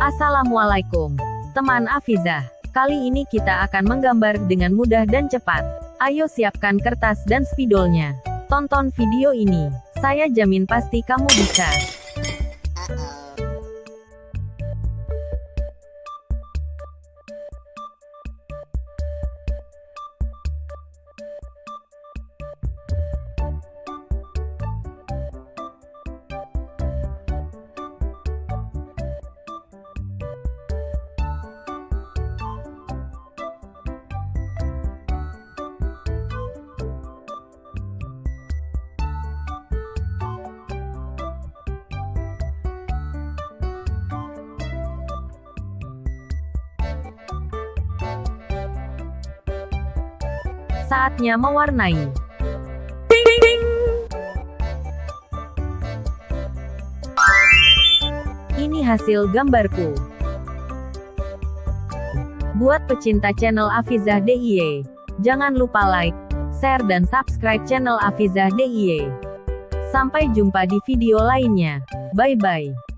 Assalamualaikum, teman Afizah. Kali ini kita akan menggambar dengan mudah dan cepat. Ayo siapkan kertas dan spidolnya. Tonton video ini. Saya jamin pasti kamu bisa. Saatnya mewarnai. Ini hasil gambarku. Buat pecinta channel Afizah DIY, jangan lupa like, share dan subscribe channel Afizah DIY. Sampai jumpa di video lainnya. Bye-bye.